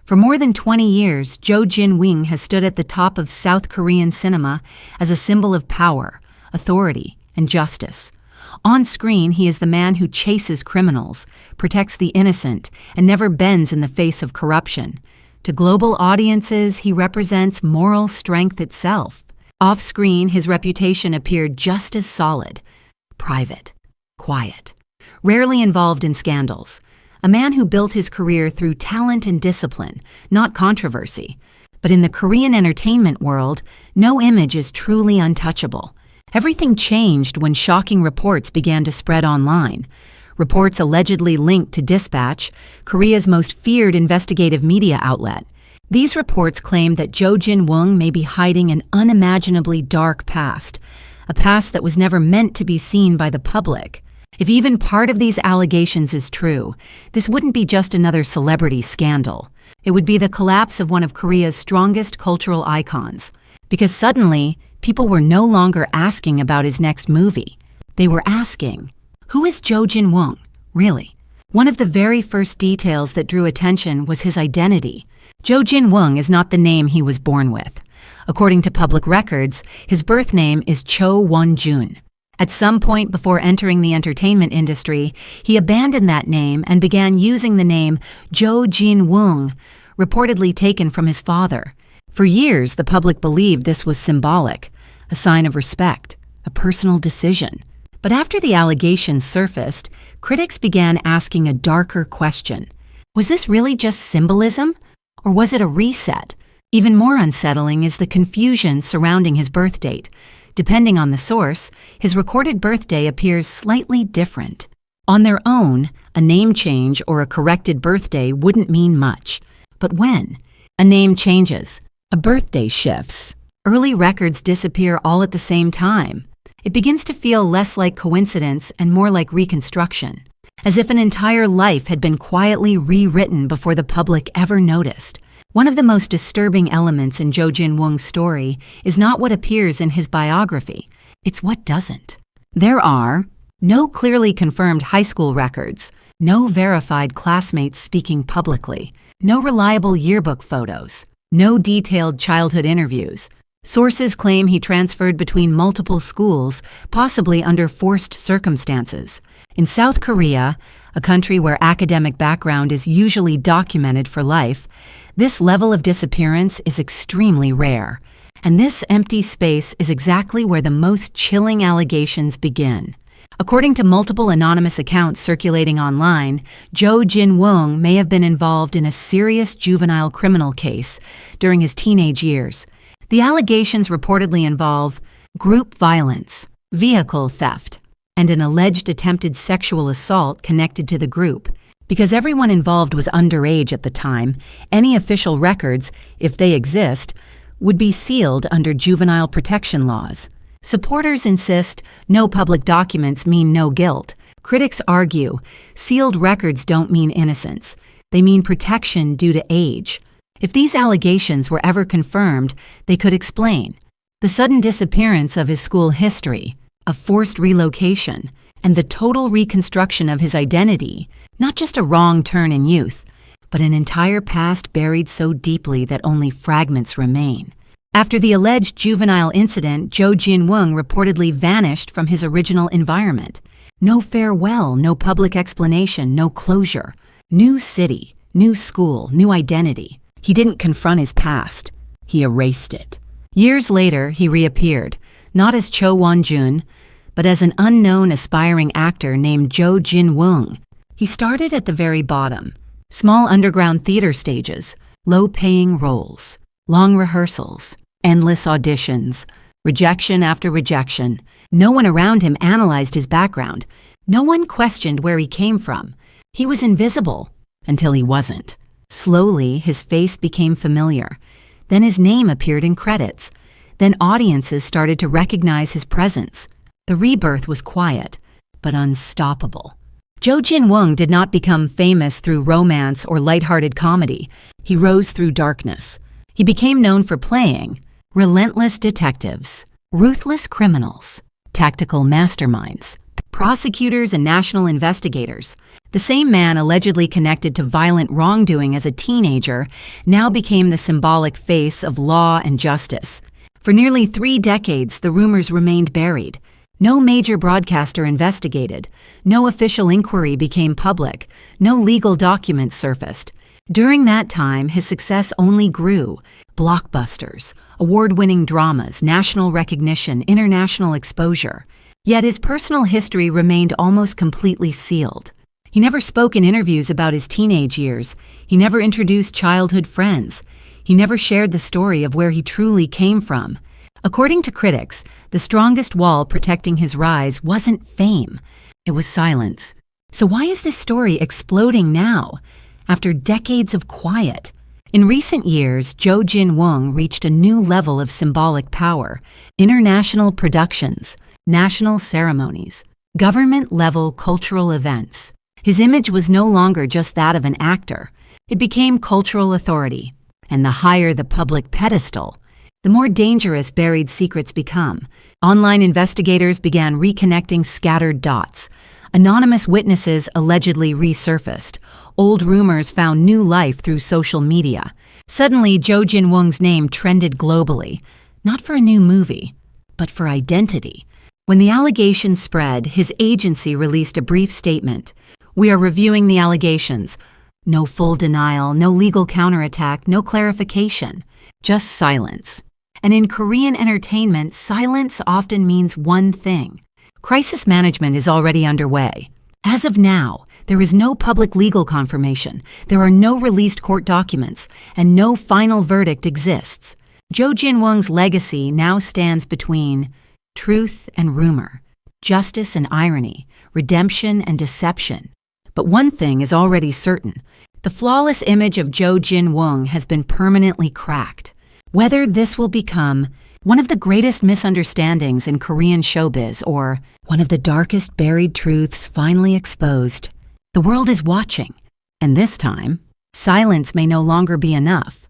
For more than 20 years, Jin-woong has stood at the top of South Korean cinema as a symbol of power, authority, and justice. On screen, he is the man who chases criminals, protects the innocent, and never bends in the face of corruption. To global audiences, he represents moral strength itself. Off-screen, his reputation appeared just as solid, private, quiet, rarely involved in scandals. A man who built his career through talent and discipline, not controversy. But in the Korean entertainment world, no image is truly untouchable. Everything changed when shocking reports began to spread online. Reports allegedly linked to Dispatch, Korea's most feared investigative media outlet. These reports claimed that Jin-woong may be hiding an unimaginably dark past, a past that was never meant to be seen by the public. If even part of these allegations is true, this wouldn't be just another celebrity scandal. It would be the collapse of one of Korea's strongest cultural icons. Because suddenly, people were no longer asking about his next movie. They were asking, who is Jin-woong, really? One of the very first details that drew attention was his identity. Jin-woong is not the name he was born with. According to public records, his birth name is Cho Won-jun. At some point before entering the entertainment industry, he abandoned that name and began using the name Jin-woong, reportedly taken from his father. For years, the public believed this was symbolic, a sign of respect, a personal decision. But after the allegations surfaced, critics began asking a darker question. Was this really just symbolism, or was it a reset? Even more unsettling is the confusion surrounding his birth date. Depending on the source, his recorded birthday appears slightly different. On their own, a name change or a corrected birthday wouldn't mean much. But when a name changes, a birthday shifts, early records disappear all at the same time, it begins to feel less like coincidence and more like reconstruction, as if an entire life had been quietly rewritten before the public ever noticed. One of the most disturbing elements in Jin-woong's story is not what appears in his biography, it's what doesn't. There are no clearly confirmed high school records, no verified classmates speaking publicly, no reliable yearbook photos, no detailed childhood interviews. Sources claim he transferred between multiple schools, possibly under forced circumstances. In South Korea, a country where academic background is usually documented for life, this level of disappearance is extremely rare. And this empty space is exactly where the most chilling allegations begin. According to multiple anonymous accounts circulating online, Jin-woong may have been involved in a serious juvenile criminal case during his teenage years. The allegations reportedly involve group violence, vehicle theft, and an alleged attempted sexual assault connected to the group. Because everyone involved was underage at the time, any official records, if they exist, would be sealed under juvenile protection laws. Supporters insist no public documents mean no guilt. Critics argue sealed records don't mean innocence. They mean protection due to age. If these allegations were ever confirmed, they could explain the sudden disappearance of his school history, a forced relocation, and the total reconstruction of his identity, not just a wrong turn in youth, but an entire past buried so deeply that only fragments remain. After the alleged juvenile incident, Jin-woong reportedly vanished from his original environment. No farewell, no public explanation, no closure. New city, new school, new identity. He didn't confront his past. He erased it. Years later, he reappeared, not as Cho Won-jun, but as an unknown aspiring actor named Jin-woong. He started at the very bottom. Small underground theater stages, low-paying roles, long rehearsals, endless auditions, rejection after rejection. No one around him analyzed his background. No one questioned where he came from. He was invisible until he wasn't. Slowly, his face became familiar. Then his name appeared in credits. Then audiences started to recognize his presence. The rebirth was quiet, but unstoppable. Jin-woong did not become famous through romance or lighthearted comedy. He rose through darkness. He became known for playing relentless detectives, ruthless criminals, tactical masterminds, prosecutors and national investigators. The same man allegedly connected to violent wrongdoing as a teenager now became the symbolic face of law and justice. For nearly 3 decades, the rumors remained buried. No major broadcaster investigated. No official inquiry became public. No legal documents surfaced. During that time, his success only grew. Blockbusters, award-winning dramas, national recognition, international exposure. Yet his personal history remained almost completely sealed. He never spoke in interviews about his teenage years. He never introduced childhood friends. He never shared the story of where he truly came from. According to critics, the strongest wall protecting his rise wasn't fame. It was silence. So why is this story exploding now, after decades of quiet? In recent years, Jin-woong reached a new level of symbolic power. International productions, national ceremonies, government-level cultural events. His image was no longer just that of an actor. It became cultural authority. And the higher the public pedestal, the more dangerous buried secrets become. Online investigators began reconnecting scattered dots. Anonymous witnesses allegedly resurfaced. Old rumors found new life through social media. Suddenly, Jin-woong's name trended globally, not for a new movie, but for identity. When the allegations spread, his agency released a brief statement. "We are reviewing the allegations." No full denial, no legal counterattack, no clarification, just silence. And in Korean entertainment, silence often means one thing. Crisis management is already underway. As of now, there is no public legal confirmation, there are no released court documents, and no final verdict exists. Jin-woong's legacy now stands between truth and rumor, justice and irony, redemption and deception. But one thing is already certain. The flawless image of Jin-woong has been permanently cracked. Whether this will become one of the greatest misunderstandings in Korean showbiz or one of the darkest buried truths finally exposed, the world is watching. And this time, silence may no longer be enough.